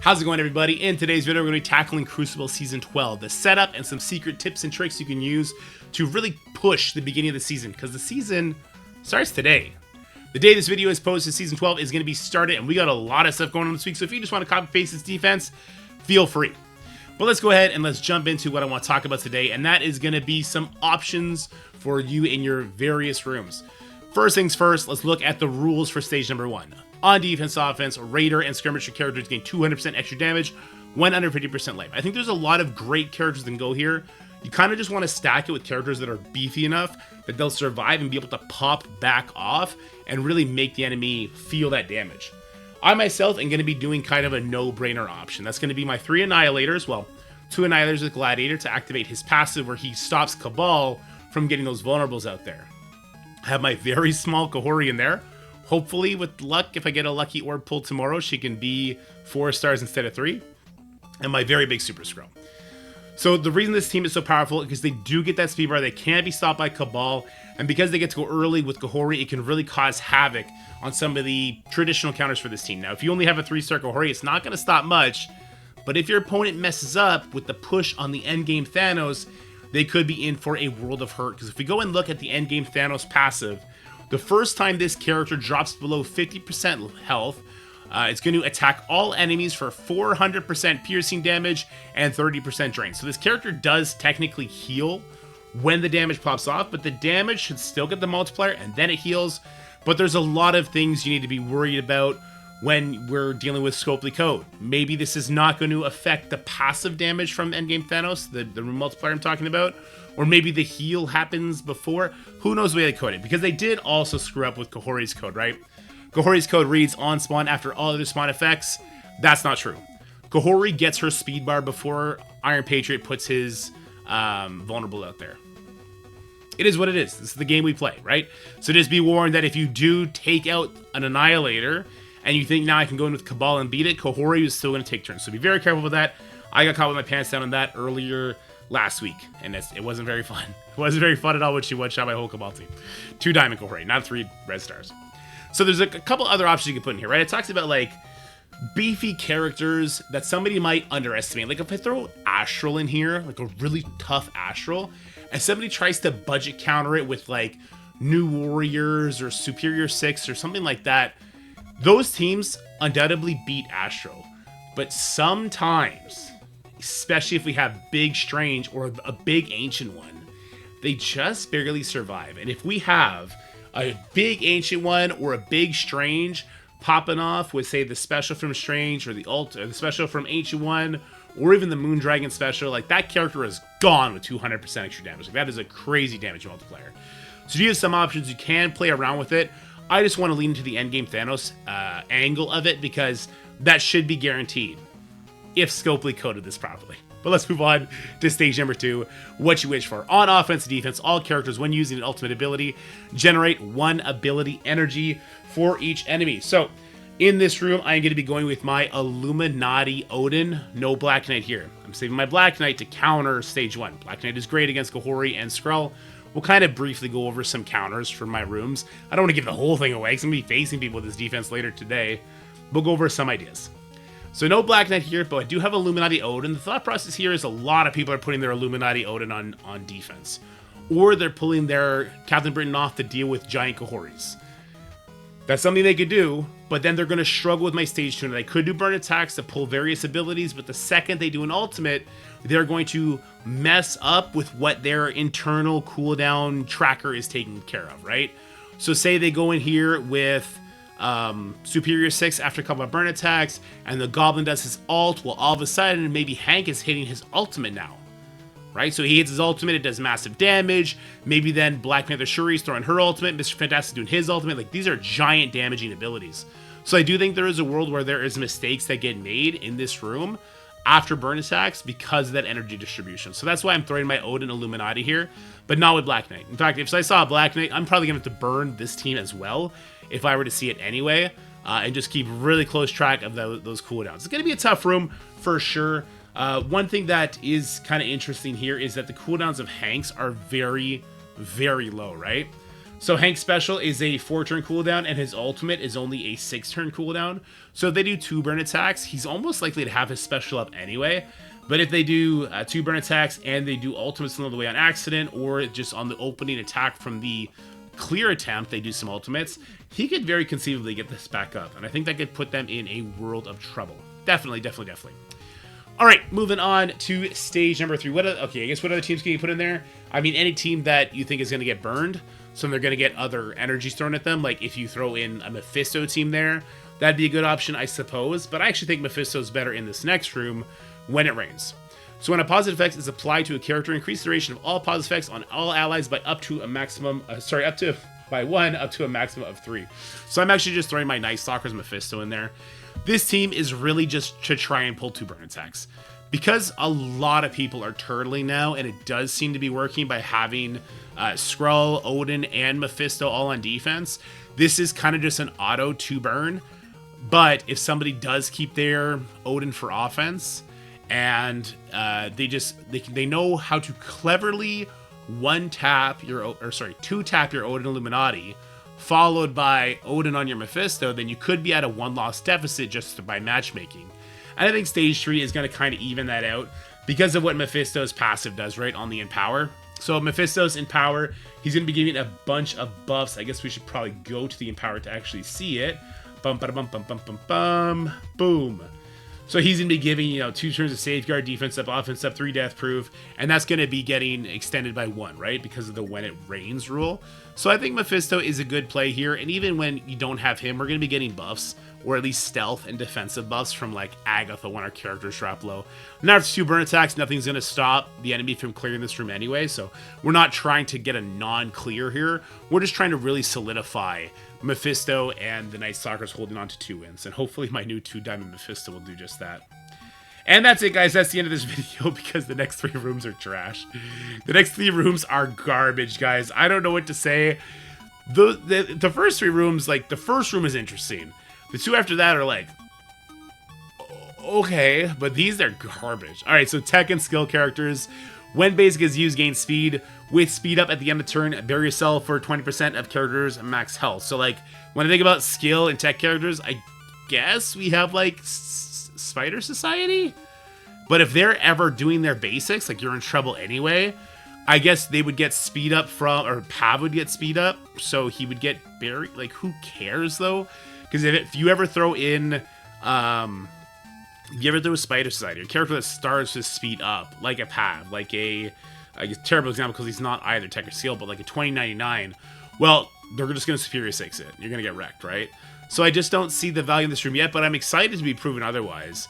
How's it going, everybody? In today's video, we're going to be tackling Crucible Season 12, the setup and some secret tips and tricks you can use to really push the beginning of the season, because the season starts today. The day this video is posted, Season 12 is going to be started, and we got a lot of stuff going on this week, so if you just want to copy-paste this defense, feel free. But let's go ahead and let's jump into what I want to talk about today, and that is going to be some options for you in your various rooms. First things first, let's look at the rules for stage number 1. On defense, offense, Raider and Skirmisher characters gain 200% extra damage when under 50% life. I think there's a lot of great characters that can go here. You kind of just want to stack it with characters that are beefy enough that they'll survive and be able to pop back off and really make the enemy feel that damage. I myself am going to be doing kind of a no-brainer option. That's going to be my 3 Annihilators, well, 2 Annihilators with Gladiator to activate his passive where he stops Cabal from getting those vulnerables out there. I have my very small Kahori in there. Hopefully, with luck, if I get a lucky orb pulled tomorrow, she can be 4 stars instead of 3. And my very big Super Scroll. So the reason this team is so powerful is because they do get that speed bar. They can't be stopped by Cabal. And because they get to go early with Kahori, it can really cause havoc on some of the traditional counters for this team. Now, if you only have a 3-star Kahori, it's not going to stop much. But if your opponent messes up with the push on the endgame Thanos, they could be in for a world of hurt. Because if we go and look at the endgame Thanos passive, the first time this character drops below 50% health, it's going to attack all enemies for 400% piercing damage and 30% drain. So this character does technically heal when the damage pops off, but the damage should still get the multiplier and then it heals. But there's a lot of things you need to be worried about when we're dealing with Scopely Code. Maybe this is not going to affect the passive damage from endgame Thanos, the multiplier I'm talking about. Or maybe the heal happens before. Who knows the way they code it? Because they did also screw up with Kahori's code, right? Kahori's code reads on spawn after all other spawn effects. That's not true. Kahori gets her speed bar before Iron Patriot puts his vulnerable out there. It is what it is. This is the game we play, right? So just be warned that if you do take out an Annihilator and you think now I can go in with Cabal and beat it, Kahori is still going to take turns. So be very careful with that. I got caught with my pants down on that earlier last week, and it wasn't very fun. It wasn't very fun at all when she one-shot my whole Cabal team. 2 Diamond Kahori, not 3 red stars. So there's a couple other options you can put in here, right? It talks about, like, beefy characters that somebody might underestimate. Like, if I throw Astral in here, like a really tough Astral, and somebody tries to budget counter it with, like, New Warriors or Superior 6 or something like that, those teams undoubtedly beat Astral. But sometimes, especially if we have big Strange or a big Ancient one, they just barely survive. And if we have a big Ancient one or a big Strange popping off with, say, the special from Strange or the ult or the special from Ancient one or even the Moondragon special, like, that character is gone with 200% extra damage. Like, that is a crazy damage multiplier. So you have some options. You can play around with it. I just want to lean into the endgame Thanos angle of it because that should be guaranteed if Scopely coded this properly. But let's move on to stage number 2, what you wish for. On offense and defense, all characters, when using an ultimate ability, generate 1 ability energy for each enemy. So, in this room, I'm going to be going with my Illuminati Odin. No Black Knight here. I'm saving my Black Knight to counter stage 1. Black Knight is great against Kahori and Skrull. We'll kind of briefly go over some counters for my rooms. I don't want to give the whole thing away because I'm going to be facing people with this defense later today. We'll go over some ideas. So no Black Knight here, but I do have Illuminati Odin. The thought process here is a lot of people are putting their Illuminati Odin on defense. Or they're pulling their Captain Britain off to deal with giant Kahoris. That's something they could do, but then they're going to struggle with my stage 2. They could do burn attacks to pull various abilities, but the second they do an ultimate, they're going to mess up with what their internal cooldown tracker is taking care of, right? So say they go in here with Superior 6 after a couple of burn attacks, and the Goblin does his ult, well, all of a sudden, maybe Hank is hitting his ultimate now, right? So he hits his ultimate, it does massive damage. Maybe then Black Panther Shuri's throwing her ultimate, Mr. Fantastic doing his ultimate. Like, these are giant damaging abilities. So I do think there is a world where there is mistakes that get made in this room after burn attacks because of that energy distribution. So that's why I'm throwing my Odin Illuminati here, but not with Black Knight. In fact, if I saw a Black Knight, I'm probably going to have to burn this team as well if I were to see it anyway, and just keep really close track of those cooldowns. It's going to be a tough room for sure. One thing that is kind of interesting here is that the cooldowns of Hanks are very, very low, right? So Hank's special is a 4-turn cooldown, and his ultimate is only a 6-turn cooldown. So if they do 2 burn attacks, he's almost likely to have his special up anyway. But if they do 2 burn attacks and they do ultimates along the way on accident, or just on the opening attack from the clear attempt, they do some ultimates, he could very conceivably get this back up. And I think that could put them in a world of trouble. Definitely. All right, moving on to stage number 3. What other teams can you put in there? I mean, any team that you think is going to get burned, so they're going to get other energies thrown at them. Like if you throw in a Mephisto team there, that'd be a good option, I suppose. But I actually think Mephisto's better in this next room when it rains. So when a positive effect is applied to a character, increase the duration of all positive effects on all allies by up to a maximum, by 1 up to a maximum of 3. So I'm actually just throwing my Night Stalker's Mephisto in there. This team is really just to try and pull 2 burn attacks. Because a lot of people are turtling now, and it does seem to be working by having Skrull, Odin, and Mephisto all on defense, this is kind of just an auto 2 burn. But if somebody does keep their Odin for offense, and they know how to cleverly 2-tap your Odin Illuminati, followed by Odin on your Mephisto, then you could be at a 1-loss deficit just by matchmaking. And I think stage 3 is going to kind of even that out because of what Mephisto's passive does, right, on the Empower. So Mephisto's Empower, he's going to be giving a bunch of buffs. I guess we should probably go to the Empower to actually see it. Bum, ba, bum, bum, bum, bum, bum, boom. So he's going to be giving, 2 turns of Safeguard, Defense up, Offense up, 3 Death Proof, and that's going to be getting extended by 1, right? Because of the When It Rains rule. So I think Mephisto is a good play here, and even when you don't have him, we're going to be getting buffs, or at least stealth and defensive buffs from, like, Agatha when our characters drop low. Now after 2 burn attacks, nothing's going to stop the enemy from clearing this room anyway, so we're not trying to get a non-clear here. We're just trying to really solidify Mephisto and the Night Stalkers holding on to 2 wins, and hopefully my new 2-diamond Mephisto will do just that. And that's it, guys. That's the end of this video because the next 3 rooms are trash. The next 3 rooms are garbage, guys. I don't know what to say. The first 3 rooms, like, the first room is interesting. The 2 after that are like, okay, but these are garbage. All right, so tech and skill characters. When basic is used, gain speed. With speed up at the end of turn, bury yourself for 20% of characters' max health. So, like, when I think about skill and tech characters, I guess we have, like, Spider Society? But if they're ever doing their basics, like, you're in trouble anyway, I guess they would get speed up from, or Pav would get speed up, so he would get buried. Like, who cares, though? Because if you ever throw in, you ever throw a Spider Society, a character that starts with speed up, like a Pav, like a terrible example because he's not either tech or skill, but like a 2099, well, they're just going to Superior 6 it. You're going to get wrecked, right? So I just don't see the value in this room yet, but I'm excited to be proven otherwise.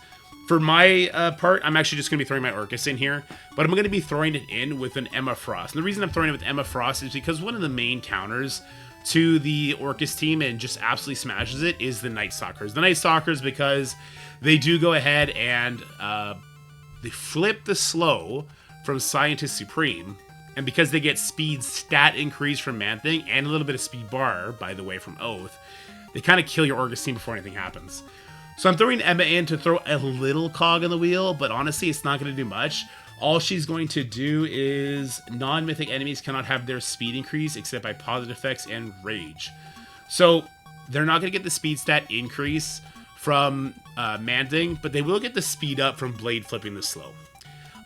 For my part, I'm actually just going to be throwing my Orcus in here, but I'm going to be throwing it in with an Emma Frost. And the reason I'm throwing it with Emma Frost is because one of the main counters to the Orcus team and just absolutely smashes it is the Night Stalkers. The Night Stalkers, because they do go ahead and they flip the slow from Scientist Supreme, and because they get speed stat increase from Man-Thing and a little bit of speed bar, by the way, from Oath, they kind of kill your Orcus team before anything happens. So I'm throwing Emma in to throw a little cog in the wheel, but honestly, it's not going to do much. All she's going to do is non-mythic enemies cannot have their speed increase except by positive effects and rage. So they're not going to get the speed stat increase from Man-Thing, but they will get the speed up from Blade flipping the slow.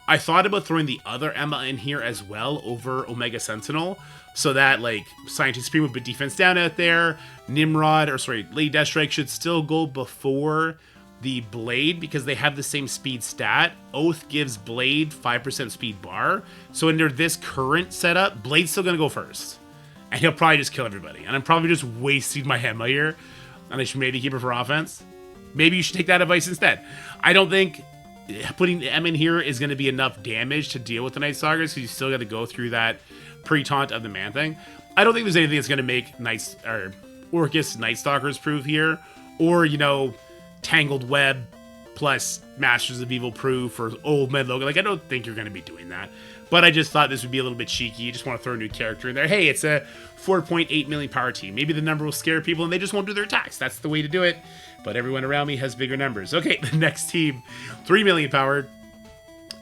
I thought about throwing the other Emma in here as well over Omega Sentinel, so that, like, Scientist Supreme would put defense down out there. Lady Deathstrike should still go before the Blade because they have the same speed stat. Oath gives Blade 5% speed bar, so under this current setup, Blade's still going to go first. And he'll probably just kill everybody. And I'm probably just wasting my Emma here, and I should maybe keep her for offense. Maybe you should take that advice instead. I don't think putting M in here is going to be enough damage to deal with the Night Stalkers because you still got to go through that pre-taunt of the Man-Thing. I don't think there's anything that's going to make Orcus Night Stalkers proof here, or, Tangled Web plus Masters of Evil proof or Old Med Logan. Like, I don't think you're going to be doing that. But I just thought this would be a little bit cheeky. You just want to throw a new character in there. Hey, it's a 4.8 million power team. Maybe the number will scare people and they just won't do their attacks. That's the way to do it. But everyone around me has bigger numbers. Okay, the next team, 3 million power.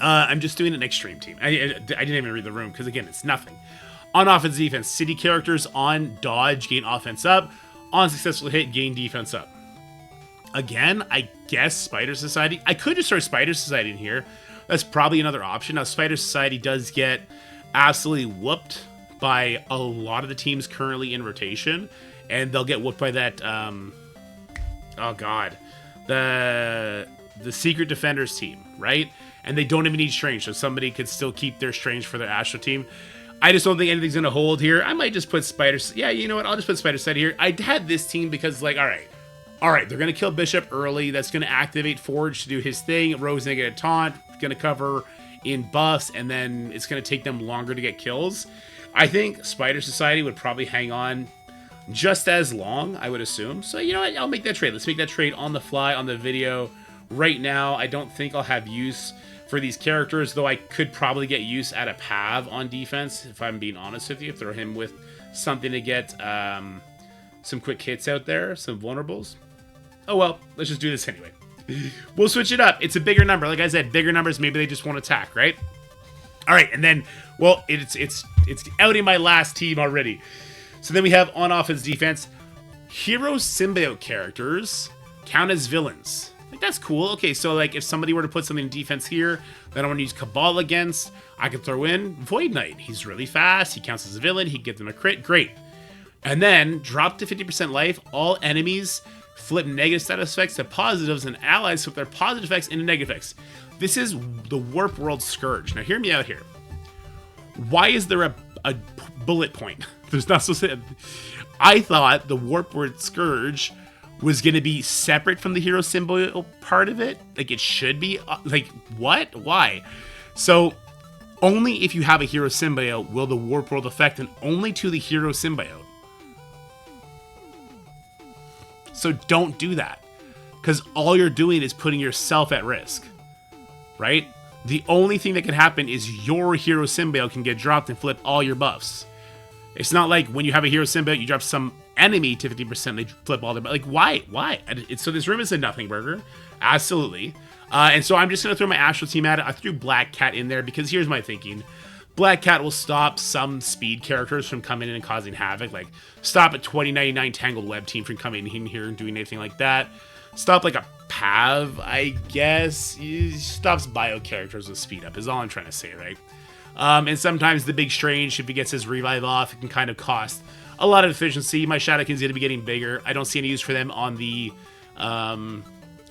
I'm just doing an extreme team. I didn't even read the room because, again, it's nothing. On offense defense, city characters on dodge gain offense up. On successful hit, gain defense up. Again, I guess Spider Society. I could just throw Spider Society in here. That's probably another option. Now, Spider Society does get absolutely whooped by a lot of the teams currently in rotation. And they'll get whooped by that, oh god, the Secret Defenders team, right? And they don't even need Strange, so somebody could still keep their Strange for their Astro team. I just don't think anything's going to hold here. I might just put Spider... Yeah, you know what? I'll just put Spider Society here. I had this team because, like, all right, they're going to kill Bishop early. That's going to activate Forge to do his thing. Rose going to get a taunt, going to cover in buffs, and then it's going to take them longer to get kills. I think Spider Society would probably hang on just as long, I would assume. So, you know what? I'll make that trade. Let's make that trade on the fly, on the video. Right now, I don't think I'll have use for these characters, though I could probably get use at a Pav on defense, if I'm being honest with you. Throw him with something to get some quick hits out there, some vulnerables. Oh well, let's just do this anyway. We'll switch it up. It's a bigger number. Like I said, bigger numbers, maybe they just won't attack, right? All right, and then, well, it's outing my last team already. So then we have on offense defense, hero symbiote characters count as villains. Like, that's cool. Okay, so like if somebody were to put something in defense here that I want to use Cabal against, I could throw in Void Knight. He's really fast. He counts as a villain. He can get them a crit. Great. And then drop to 50% life. All enemies flip negative status effects to positives, and allies flip their positive effects into negative effects. This is the Warp World Scourge. Now hear me out here. Why is there a bullet point? There's not so. I thought the Warp World Scourge was going to be separate from the hero symbiote part of it. Like, it should be. Like, what? Why? So, only if you have a hero symbiote will the Warp World affect, and only to the hero symbiote. So, don't do that. Because all you're doing is putting yourself at risk. Right? The only thing that can happen is your hero symbiote can get dropped and flip all your buffs. It's not like when you have a hero symbiote, you drop some enemy to 50%, they flip all their... Like, why? Why? So this room is a nothing burger. Absolutely. And so I'm just going to throw my Astral team at it. I threw Black Cat in there because here's my thinking. Black Cat will stop some speed characters from coming in and causing havoc. Like, stop a 2099 Tangled Web team from coming in here and doing anything like that. Stop like a Pav, I guess. He stops bio characters with speed up is all I'm trying to say, right? And sometimes the big Strange, if he gets his revive off, it can kind of cost a lot of efficiency. My Shadowkin's going to be getting bigger. I don't see any use for them on the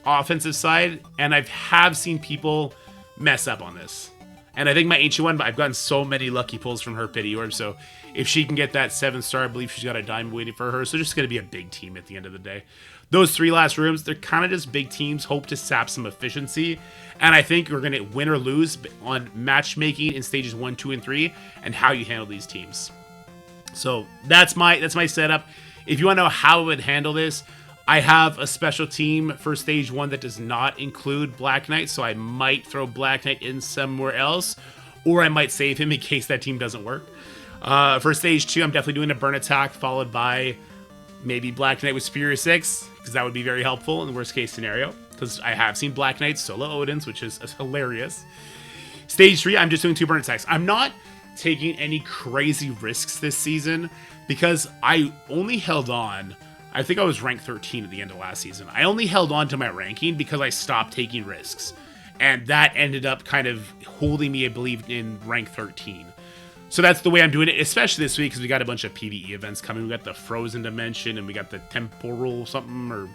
offensive side, and I have seen people mess up on this. And I think my Ancient One, I've gotten so many lucky pulls from her Pity Orb, so if she can get that 7-star, I believe she's got a diamond waiting for her, so just going to be a big team at the end of the day. Those 3 last rooms, they're kind of just big teams, hope to sap some efficiency, and I think we're going to win or lose on matchmaking in stages 1, 2, and 3, and how you handle these teams. So that's my setup. If you want to know how I would handle this, I have a special team for stage 1 that does not include Black Knight, so I might throw Black Knight in somewhere else, or I might save him in case that team doesn't work. For stage 2, I'm definitely doing a burn attack followed by maybe Black Knight with Superior 6, because that would be very helpful in the worst case scenario, because I have seen Black Knight solo Odins, which is hilarious. Stage 3, I'm just doing 2 burn attacks. I'm not taking any crazy risks this season because I only held on. I think I was ranked 13 at the end of last season. I only held on to my ranking because I stopped taking risks, and that ended up kind of holding me, I believe, in rank 13. So that's the way I'm doing it, especially this week because we got a bunch of PvE events coming. We got the Frozen Dimension, and we got the Temporal something, or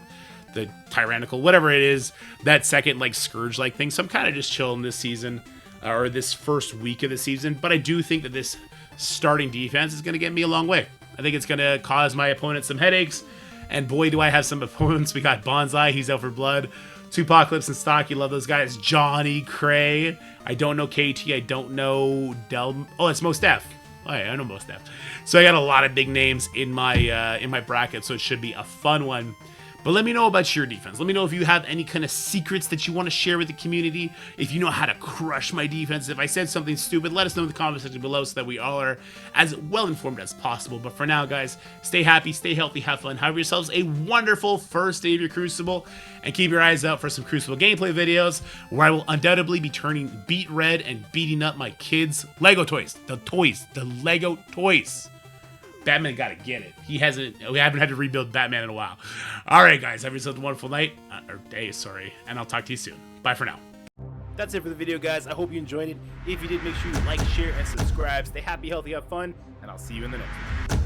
the Tyrannical, whatever it is, that second like Scourge-like thing. So I'm kind of just chilling this season, or this first week of the season, but I do think that this starting defense is going to get me a long way. I think it's going to cause my opponent some headaches, and boy, do I have some opponents. We got Bonsai, he's out for blood. Tupacalypse and Stock, you love those guys. Johnny Cray. I don't know KT, I don't know Del... Oh, it's Most Def. Oh, yeah, I know Most Def. So I got a lot of big names in my bracket, so it should be a fun one. But let me know about your defense. Let me know if you have any kind of secrets that you want to share with the community. If you know how to crush my defense. If I said something stupid, let us know in the comment section below so that we all are as well informed as possible. But for now, guys, stay happy, stay healthy, have fun, have yourselves a wonderful first day of your Crucible, and keep your eyes out for some Crucible gameplay videos where I will undoubtedly be turning beet red and beating up my kids' Lego toys. The Lego toys. Batman gotta get it. We haven't had to rebuild Batman in a while. Alright guys, have yourself a wonderful night, or day, sorry, and I'll talk to you soon. Bye for now. That's it for the video, guys. I hope you enjoyed it. If you did, make sure you like, share, and subscribe. Stay happy, healthy, have fun, and I'll see you in the next one.